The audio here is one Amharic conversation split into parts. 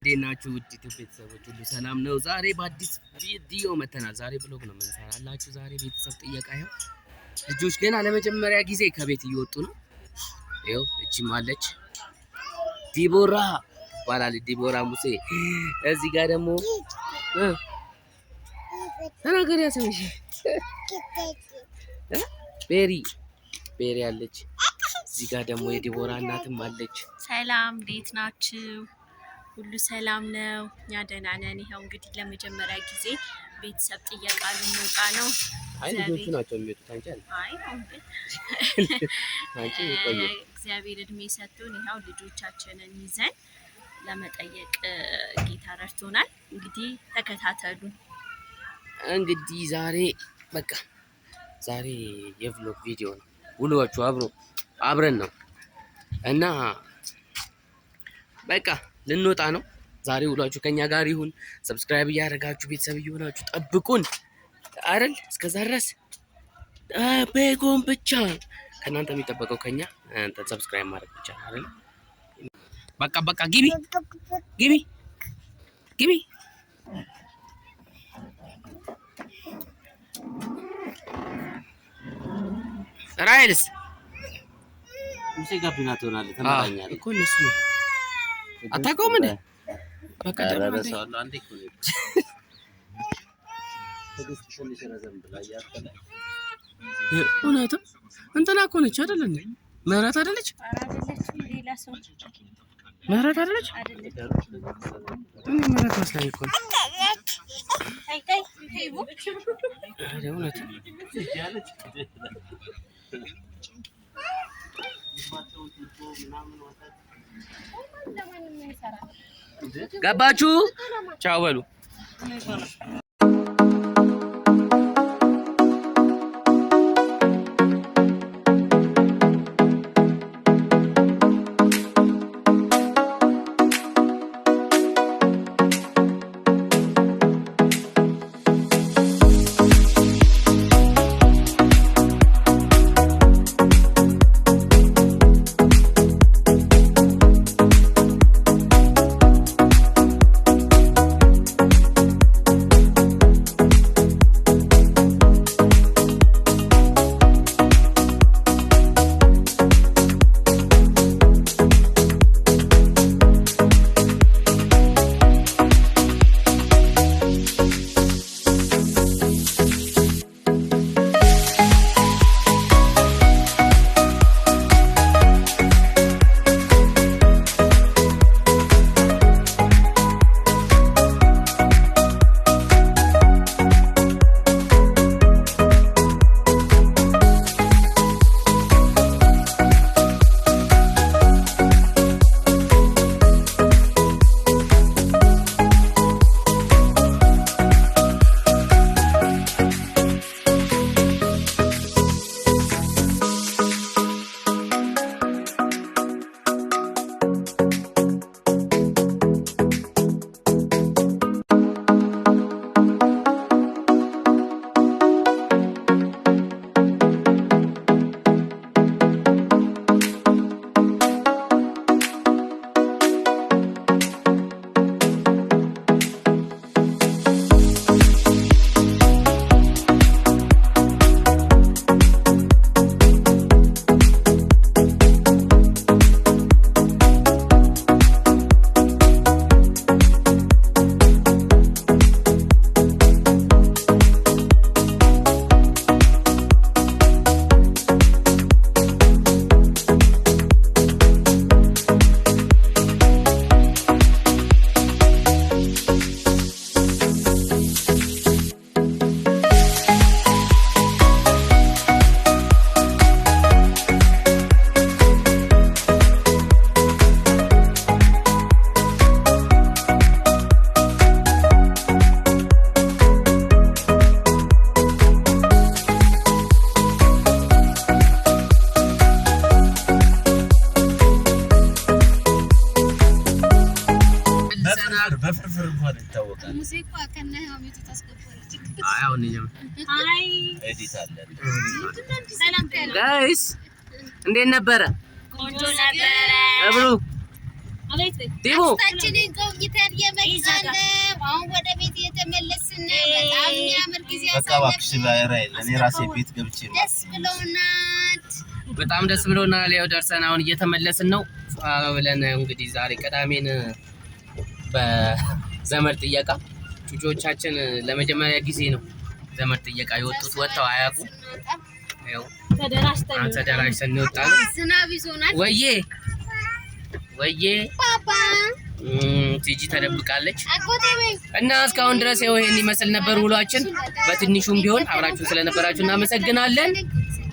ዴናችሁ ውድ ቤተሰቦች ሁሉ ሰላም ነው። ዛሬ በአዲስ ቪዲዮ መተናል። ዛሬ ብሎግ ነው የምንሰራላችሁ። ዛሬ ቤተሰብ ጥየቃ ይኸው ልጆች ገና ለመጀመሪያ ጊዜ ከቤት እየወጡ ነው። ይኸው እቺም አለች ዲቦራ ባላል ዲቦራ ሙሴ። እዚህ ጋር ደግሞ ተናገር ያሰምሽ ቤሪ አለች። እዚህ ጋር ደግሞ የዲቦራ እናትም አለች። ሰላም እንዴት ናችሁ? ሁሉ ሰላም ነው? እኛ ደህና ነን። ይኸው እንግዲህ ለመጀመሪያ ጊዜ ቤተሰብ ጥየቃ ልንወጣ ነው። አይ ልጆቹ ናቸው የሚወጡት። አንቺ እግዚአብሔር እድሜ ሰጥቶን ይኸው ልጆቻችንን ይዘን ለመጠየቅ ጌታ ረድቶናል። እንግዲህ ተከታተሉ። እንግዲህ ዛሬ የቭሎግ ቪዲዮ ነው። ውሏችሁ አብረን ነው እና በቃ ልንወጣ ነው። ዛሬ ውሏችሁ ከኛ ጋር ይሁን። ሰብስክራይብ እያደረጋችሁ ቤተሰብ እየሆናችሁ ጠብቁን አይደል? እስከዛ ድረስ ጠብቁን ብቻ። ከእናንተ የሚጠበቀው ከኛ ሰብስክራይብ ማድረግ ብቻ አይደል? በቃ ግቢ ራይልስ ሙሴ ጋቢና ትሆናለህ። ተመራኛለህ እኮ እነሱ ነው። አታውቀውም እንዴ? በቃ ደረሰዋል። አንዴ እኮ ነው እውነትም እንትና እኮ ነች አይደል እንዴ? ምህረት አይደለች? ምህረት አይደለች? እኔ ምህረት መስላኝ እኮ ነው። ገባችሁ? ቻው በሉ። በፍርፍር እንኳን ይታወቃል። ሙዚቃ ከነ ሀሚቱ ታስገባለች። አይ አሁን እኛም ኤዲት አለ። ሰላም ጋይስ እንዴት ነበረ? ቆንጆ ነበረ። እብሩ ዲቦ ታችንን ጎብኝተን የመጣን አሁን ወደ ቤት እየተመለስን በጣም የሚያምር ጊዜ በቃ እባክሽ ራይል እኔ ራሴ ቤት ገብቼ ደስ ብሎናል። በጣም ደስ ብሎናል። ያው ደርሰን አሁን እየተመለስን ነው ብለን እንግዲህ ዛሬ ቅዳሜን በዘመድ ጥየቃ ቹቾቻችን ለመጀመሪያ ጊዜ ነው ዘመድ ጥየቃ የወጡት። ወጥተው አያውቁም። ያው ተደራጅተን ነው የወጣነው። ዝናብ ይዞናል። ወዬ ፓፓ ቲጂ ተደብቃለች አጎቴ በይ እና እስካሁን ድረስ ያው ይሄን ይመስል ነበር ውሏችን። በትንሹም ቢሆን አብራችሁ ስለነበራችሁ እናመሰግናለን።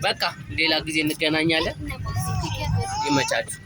በቃ ሌላ ጊዜ እንገናኛለን። ይመቻችሁ።